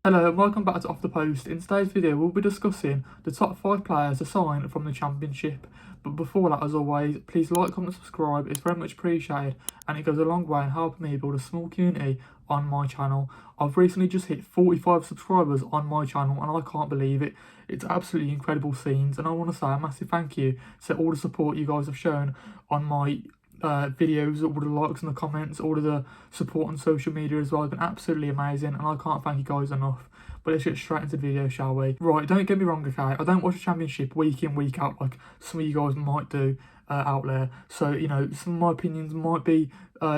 Hello and welcome back to Off the Post. In today's video we'll be discussing the top 5 players to sign from the Championship. But before that, as always, please like, comment, subscribe, it's very much appreciated and it goes a long way in helping me build a small community on my channel. I've recently just hit 45 subscribers on my channel and I can't believe it. It's absolutely incredible scenes, and I want to say a massive thank you to all the support you guys have shown on my videos, all the likes and the comments, all of the support on social media as well. It's been absolutely amazing and I can't thank you guys enough. But let's get straight into the video, shall we? Right, don't get me wrong, okay, I don't watch the Championship week in, week out like some of you guys might do out there. So, you know, some of my opinions might be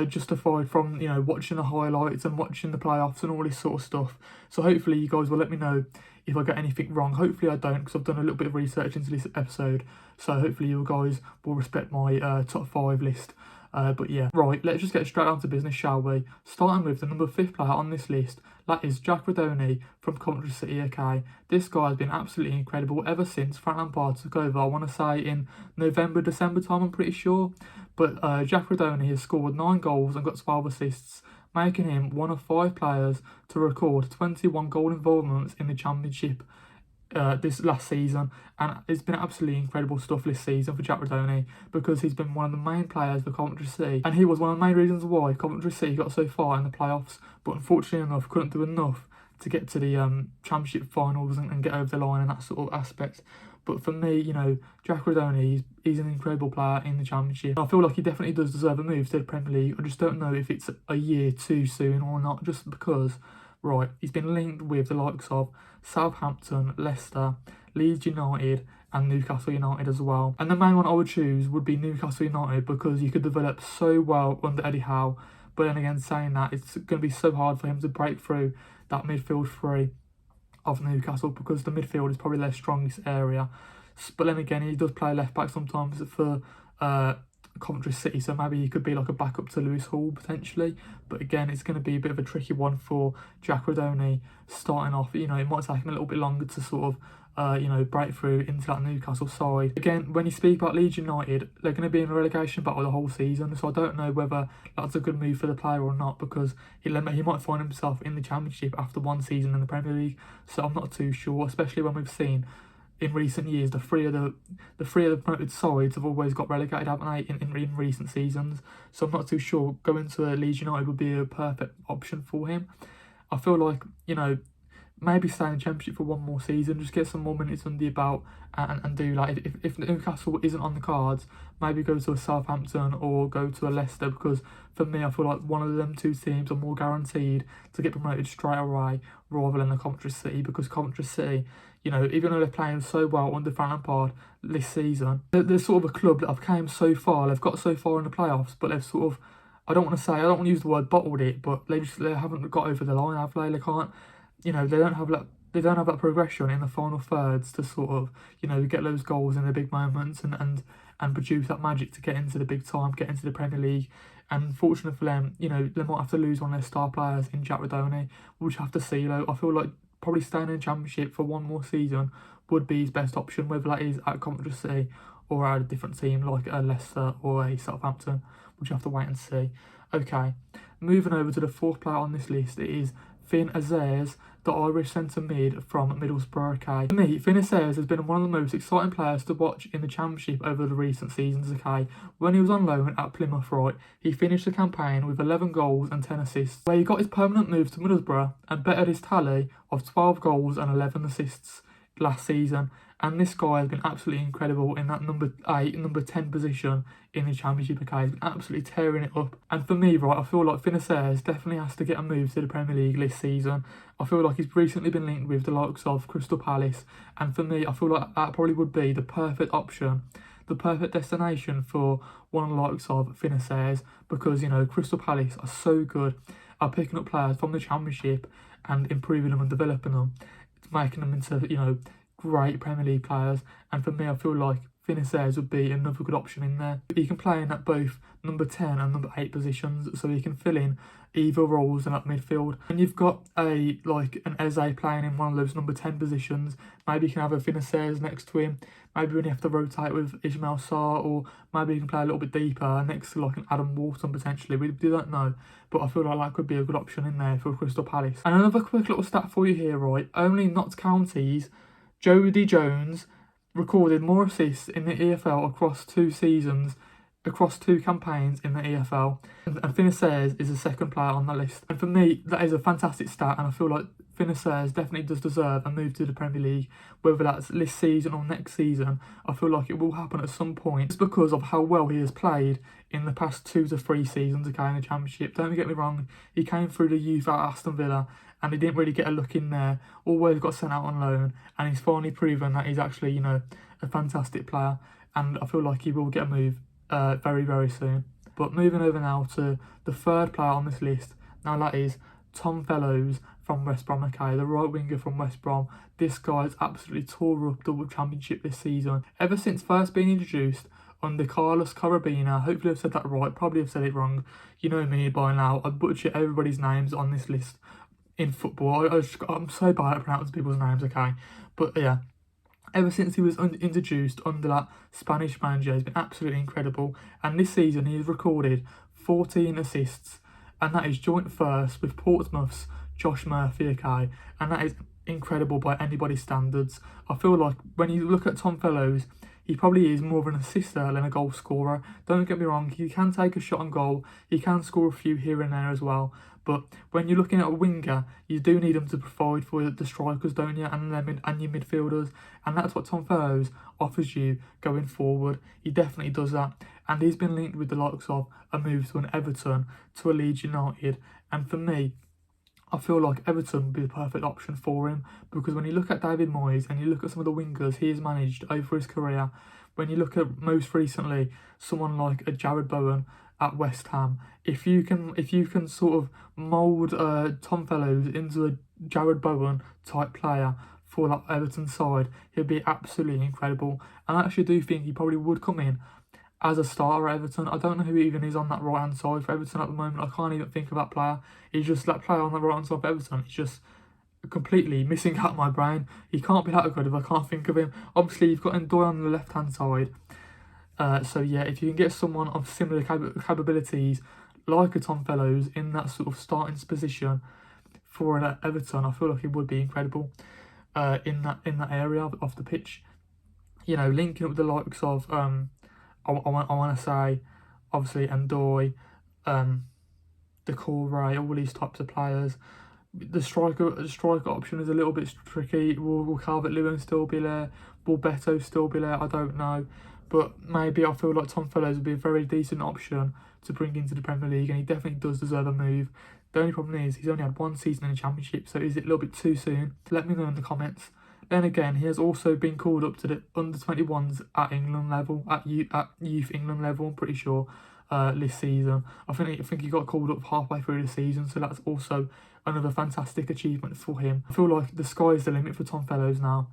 justified from, you know, watching the highlights and watching the playoffs and all this sort of stuff. So hopefully you guys will let me know if I get anything wrong. Hopefully I don't, because I've done a little bit of research into this episode. So hopefully you guys will respect my top 5 list. But yeah, right, let's just get straight on to business, shall we? Starting with the number 5th player on this list, that is Jack Rodoni from Coventry City, okay? This guy has been absolutely incredible ever since Frank Lampard took over, I want to say in November, December time, I'm pretty sure. But Jack Rodoni has scored 9 goals and got 12 assists, making him one of 5 players to record 21 goal involvements in the Championship this last season. And it's been absolutely incredible stuff this season for Jack Rodoni, because he's been one of the main players for Coventry City, and he was one of the main reasons why Coventry City got so far in the playoffs, but unfortunately enough couldn't do enough to get to the Championship finals and get over the line and that sort of aspect. But for me, you know, Jack Rodoni, he's an incredible player in the Championship. I feel like he definitely does deserve a move to the Premier League. I just don't know if it's a year too soon or not, just because, right, he's been linked with the likes of Southampton, Leicester, Leeds United and Newcastle United as well. And the main one I would choose would be Newcastle United, because you could develop so well under Eddie Howe. But then again, saying that, it's going to be so hard for him to break through that midfield three of Newcastle, because the midfield is probably their strongest area. But then again, he does play left back sometimes for Coventry City, so maybe he could be like a backup to Lewis Hall potentially. But again, it's going to be a bit of a tricky one for Jack Rodoni starting off. You know, it might take him a little bit longer to sort of you know, break through into that Newcastle side. Again, when you speak about Leeds United, they're going to be in a relegation battle the whole season, so I don't know whether that's a good move for the player or not, because he might find himself in the Championship after one season in the Premier League. So I'm not too sure, especially when we've seen in recent years the three of the promoted sides have always got relegated, haven't they, in recent seasons. So I'm not too sure going to Leeds United would be a perfect option for him. I feel like, you know, maybe stay in the Championship for one more season, just get some more minutes under your belt and do, like, if Newcastle isn't on the cards, maybe go to a Southampton or go to a Leicester, because for me I feel like one of them two teams are more guaranteed to get promoted straight away rather than the Coventry City, because Coventry City, you know, even though they're playing so well under Frank Lampard this season, they're sort of a club that have came so far, they've got so far in the playoffs, but they've sort of, I don't want to use the word bottled it, but they haven't got over the line, have they? They can't, you know, they don't have that progression in the final thirds to sort of, you know, get those goals in the big moments and produce that magic to get into the big time, get into the Premier League. And unfortunately for them, you know, they might have to lose one of their star players in Jack Rodoni. We'll just have to see, though. I feel like probably staying in the Championship for one more season would be his best option, whether that is at Coventry City or at a different team like a Leicester or a Southampton. We'll just have to wait and see. Okay, moving over to the 4th player on this list, it is Finn Azers, the Irish centre mid from Middlesbrough, okay. For me, Finn Azers has been one of the most exciting players to watch in the Championship over the recent seasons, okay. When he was on loan at Plymouth, right, he finished the campaign with 11 goals and 10 assists, where he got his permanent move to Middlesbrough and bettered his tally of 12 goals and 11 assists last season. And this guy has been absolutely incredible in that number 8, number 10 position in the Championship, okay. He's been absolutely tearing it up. And for me, right, I feel like Finn Azers definitely has to get a move to the Premier League this season. I feel like he's recently been linked with the likes of Crystal Palace. And for me, I feel like that probably would be the perfect option, the perfect destination for one of the likes of Finn Azers, because, you know, Crystal Palace are so good at picking up players from the Championship and improving them and developing them, making them into, you know, great Premier League players. And for me, I feel like Ince would be another good option in there. He can play in at both number 10 and number 8 positions, so he can fill in either roles in that midfield. And you've got an Eze playing in one of those number 10 positions. Maybe you can have a Vinicius next to him. Maybe when you have to rotate with Ismail Sarr, or maybe you can play a little bit deeper next to like an Adam Wharton potentially. We don't know, but I feel like that could be a good option in there for Crystal Palace. And another quick little stat for you here, right? Only Notts County's Jody Jones recorded more assists in the EFL across 2 seasons, across 2 campaigns in the EFL, and Vinicius is the second player on that list. And for me, that is a fantastic stat, and I feel like Vinicius definitely does deserve a move to the Premier League, whether that's this season or next season. I feel like it will happen at some point. It's because of how well he has played in the past 2 to 3 seasons in the Championship. Don't get me wrong, he came through the youth at Aston Villa and he didn't really get a look in there, always got sent out on loan, and he's finally proven that he's actually, a fantastic player, and I feel like he will get a move very, very soon. But moving over now to the third player on this list, now that is Tom Fellows from West Brom, okay, the right winger from West Brom. This guy's absolutely tore up the Championship this season. Ever since first being introduced under Carlos Carabina, hopefully I've said that right, probably have said it wrong. You know me by now, I butcher everybody's names on this list in football. I'm so bad at pronouncing people's names, okay? But yeah, ever since he was introduced under that Spanish manager, he's been absolutely incredible. And this season, he has recorded 14 assists, and that is joint first with Portsmouth's Josh Murphy, okay? And that is incredible by anybody's standards. I feel like when you look at Tom Fellows, he probably is more of an assister than a goal scorer. Don't get me wrong, he can take a shot on goal, he can score a few here and there as well. But when you're looking at a winger, you do need him to provide for the strikers, don't you? And your midfielders. And that's what Tom Fellows offers you going forward. He definitely does that. And he's been linked with the likes of a move to an Everton, to a Leeds United. And for me, I feel like Everton would be the perfect option for him, because when you look at David Moyes and you look at some of the wingers he has managed over his career, when you look at most recently someone like a Jared Bowen at West Ham, if you can sort of mould Tom Fellows into a Jared Bowen type player for that Everton side, he'll be absolutely incredible. And I actually do think he probably would come in as a starter at Everton. I don't know who even is on that right hand side for Everton at the moment. I can't even think of that player. He's just that player on the right hand side for Everton. He's just completely missing out my brain. He can't be that good if I can't think of him. Obviously, you've got Ndoye on the left hand side. So yeah, if you can get someone of similar capabilities like a Tom Fellows in that sort of starting position for an Everton, I feel like it would be incredible in that area of the pitch. Linking up with the likes of I want to say obviously Ndoye, Decore, all these types of players. The striker option is a little bit tricky. Will Calvert-Lewin still be there? Will Beto still be there? I don't know. But maybe I feel like Tom Fellows would be a very decent option to bring into the Premier League, and he definitely does deserve a move. The only problem is he's only had 1 season in the Championship, so is it a little bit too soon? Let me know in the comments. Then again, he has also been called up to the under-21s at England level, at youth England level, I'm pretty sure, this season. I think he got called up halfway through the season, so that's also another fantastic achievement for him. I feel like the sky is the limit for Tom Fellows now.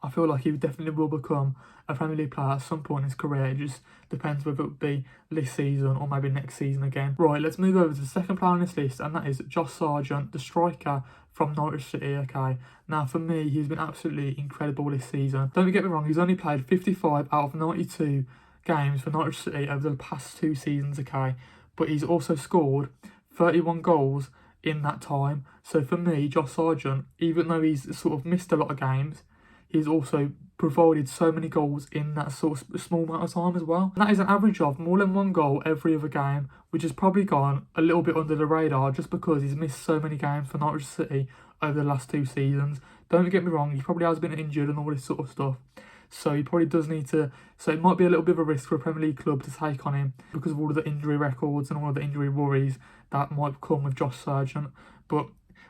I feel like he definitely will become a Premier League player at some point in his career. It just depends whether it would be this season or maybe next season again. Right, let's move over to the second player on this list, and that is Jos Sergeant, the striker from Norwich City, okay? Now, for me, he's been absolutely incredible this season. Don't get me wrong, he's only played 55 out of 92 games for Norwich City over the past 2 seasons, okay? But he's also scored 31 goals in that time. So for me, Jos Sergeant, even though he's sort of missed a lot of games, he's also provided so many goals in that sort of small amount of time as well. And that is an average of more than 1 goal every other game, which has probably gone a little bit under the radar just because he's missed so many games for Norwich City over the last 2 seasons. Don't get me wrong, he probably has been injured and all this sort of stuff. So he probably does need to, so it might be a little bit of a risk for a Premier League club to take on him because of all of the injury records and all of the injury worries that might come with Jos Sergeant. But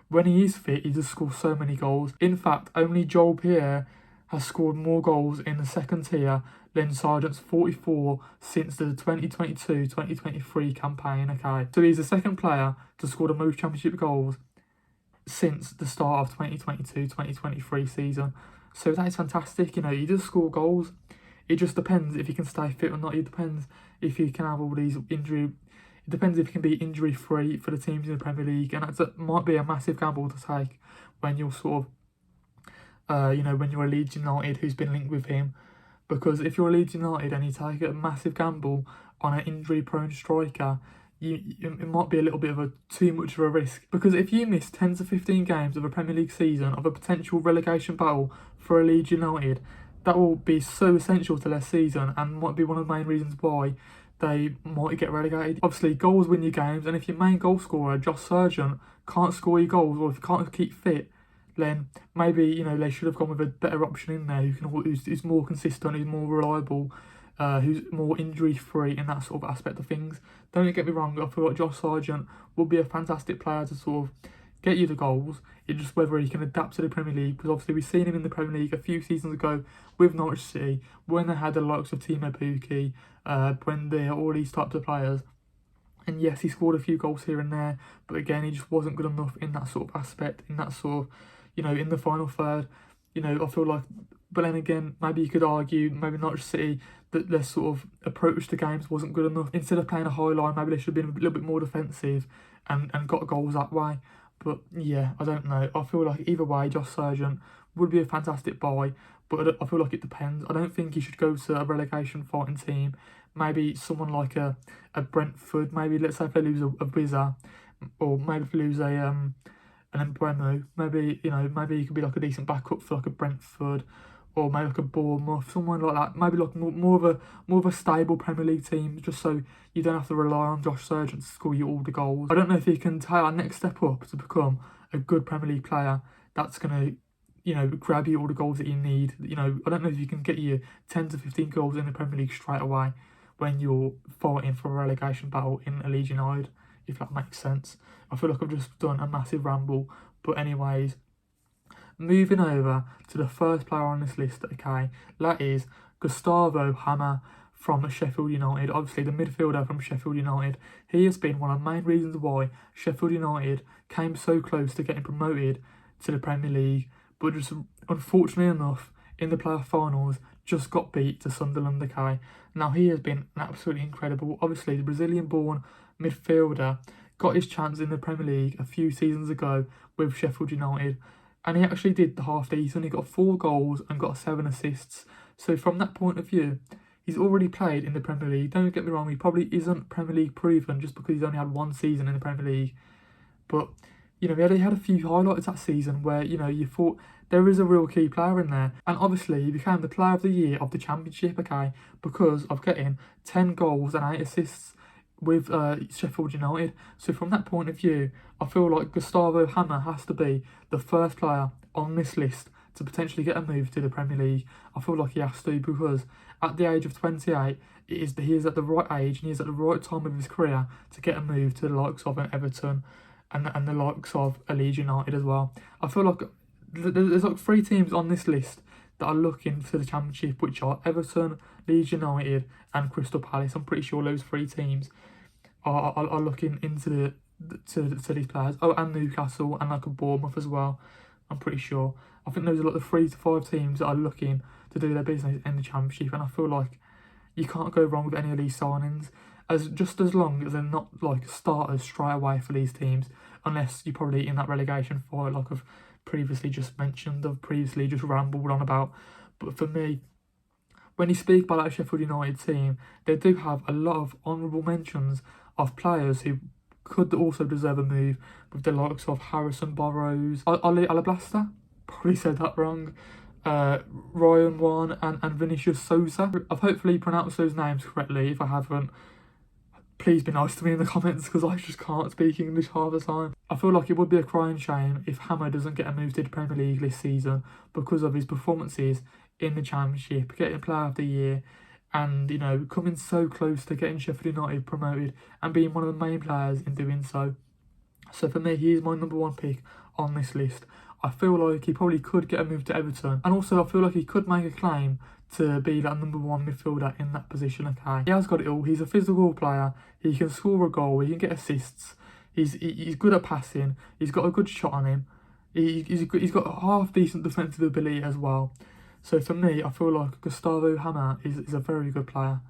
when he is fit, he does score so many goals. In fact, only Joel Pierre has scored more goals in the second tier than Sergeant's 44 since the 2022-2023 campaign, okay? So he's the second player to score the most Championship goals since the start of 2022-2023 season. So that is fantastic. He does score goals It just depends if he can stay fit or not. It depends if he can have all these injury. It depends if he can be injury free for the teams in the Premier League, and that might be a massive gamble to take when you're sort of, when you're a Leeds United who's been linked with him. Because if you're a Leeds United and you take a massive gamble on an injury-prone striker, it might be a little bit of too much of a risk. Because if you miss 10 to 15 games of a Premier League season of a potential relegation battle for a Leeds United, that will be so essential to their season and might be one of the main reasons why they might get relegated. Obviously, goals win you games, and if your main goal scorer, Jos Sergeant, can't score your goals, or if you can't keep fit, then maybe they should have gone with a better option in there who's more consistent, who's more reliable, who's more injury free in that sort of aspect of things. Don't get me wrong, I feel like Jos Sergeant would be a fantastic player to sort of get you the goals. It's just whether he can adapt to the Premier League, because obviously we've seen him in the Premier League a few seasons ago with Norwich City when they had the likes of Timo Pukki, when they all these types of players. And yes, he scored a few goals here and there, but again, he just wasn't good enough in that sort of aspect, in that sort of, in the final third. I feel like, but then again, maybe you could argue, maybe Norwich City, that their sort of approach to games wasn't good enough. Instead of playing a high line, maybe they should have been a little bit more defensive and got goals that way. But yeah, I don't know. I feel like either way, Jos Sergeant would be a fantastic buy, but I feel like it depends. I don't think he should go to a relegation fighting team. Maybe someone like a Brentford. Maybe let's say if they lose a Wizard, or maybe if they lose an Embuemo. Maybe maybe he could be like a decent backup for like a Brentford, or maybe like a Bournemouth, someone like that. Maybe like more of a stable Premier League team, just so you don't have to rely on Jos Sergeant to score you all the goals. I don't know if he can take our next step up to become a good Premier League player that's gonna grab you all the goals that you need. I don't know if you can get you 10 to 15 goals in the Premier League straight away when you're fighting for a relegation battle in a Leeds United, if that makes sense. I feel like I've just done a massive ramble, but anyways, moving over to the first player on this list, okay, that is Gustavo Hammer from Sheffield United. Obviously, the midfielder from Sheffield United. He has been one of the main reasons why Sheffield United came so close to getting promoted to the Premier League, but just unfortunately enough, in the playoff finals, just got beat to Sunderland, okay. Now, he has been absolutely incredible. Obviously, the Brazilian-born midfielder got his chance in the Premier League a few seasons ago with Sheffield United, and he actually did the half decent. He got 4 goals and got 7 assists. So from that point of view, he's already played in the Premier League. Don't get me wrong, he probably isn't Premier League proven just because he's only had 1 season in the Premier League. But, he had a few highlights that season where, you thought there is a real key player in there. And obviously, he became the player of the year of the Championship, okay, because of getting 10 goals and 8 assists with Sheffield United. So from that point of view, I feel like Gustavo Hammer has to be the first player on this list to potentially get a move to the Premier League. I feel like he has to, because at the age of 28, he is at the right age and he is at the right time of his career to get a move to the likes of an Everton and the likes of a Leeds United as well. I feel like there's like 3 teams on this list that are looking for the Championship, which are Everton, Leeds United and Crystal Palace. I'm pretty sure those 3 teams are looking into to these players. Oh, and Newcastle and like a Bournemouth as well, I'm pretty sure. I think those are like the 3 to 5 teams that are looking to do their business in the Championship, and I feel like you can't go wrong with any of these signings, as long as they're not like starters straight away for these teams, unless you're probably in that relegation fight like I've previously just mentioned, I've previously just rambled on about. But for me, when you speak about that Sheffield United team, they do have a lot of honourable mentions of players who could also deserve a move, with the likes of Harrison Burrows, Ali Alabasta, probably said that wrong, Ryan Wan and Vinicius Souza. I've hopefully pronounced those names correctly. If I haven't, please be nice to me in the comments, because I just can't speak English half the time. I feel like it would be a crying shame if Hammer doesn't get a move to the Premier League this season because of his performances in the Championship, getting Player of the Year, and coming so close to getting Sheffield United promoted and being one of the main players in doing so. So for me, he is my number 1 pick on this list. I feel like he probably could get a move to Everton, and also I feel like he could make a claim to be that number 1 midfielder in that position, okay. He has got it all. He's a physical player, he can score a goal, he can get assists, he's good at passing, he's got a good shot on him, he's got a half decent defensive ability as well. So for me, I feel like Gustavo Hammer is a very good player.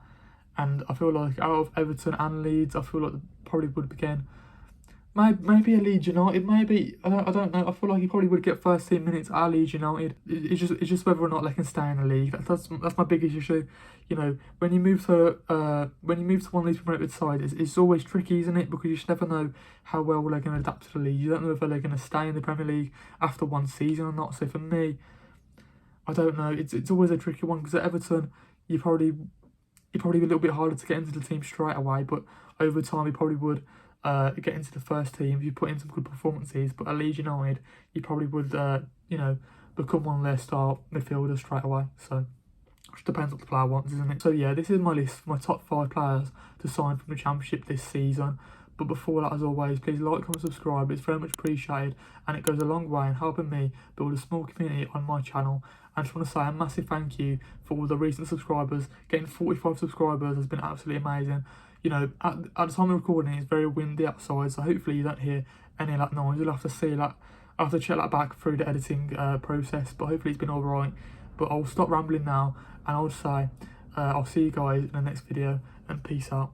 And I feel like out of Everton and Leeds, I feel like they probably would begin. Maybe a Leeds United, maybe I don't know. I feel like he probably would get first team minutes at Leeds United. It's just whether or not they can stay in the league. That's my biggest issue. You know, when you move to one of these promoted sides, it's always tricky, isn't it? Because you just never know how well they're going to adapt to the league. You don't know whether they're going to stay in the Premier League after one season or not. So for me, I don't know. It's always a tricky one because at Everton, you're probably a little bit harder to get into the team straight away, but over time you probably would get into the first team if you put in some good performances. But at Leeds United, you probably would, become one of their star midfielders straight away. So it just depends what the player wants, isn't it? So yeah, this is my list for my top 5 players to sign from the Championship this season. But before that, as always, please like, comment, subscribe. It's very much appreciated, and it goes a long way in helping me build a small community on my channel. I just want to say a massive thank you for all the recent subscribers. Getting 45 subscribers has been absolutely amazing. You know, at the time of recording, it's very windy outside, so hopefully you don't hear any of that noise. You'll have to see that. I'll have to check that back through the editing process, but hopefully it's been all right. But I'll stop rambling now, and I'll say I'll see you guys in the next video, and peace out.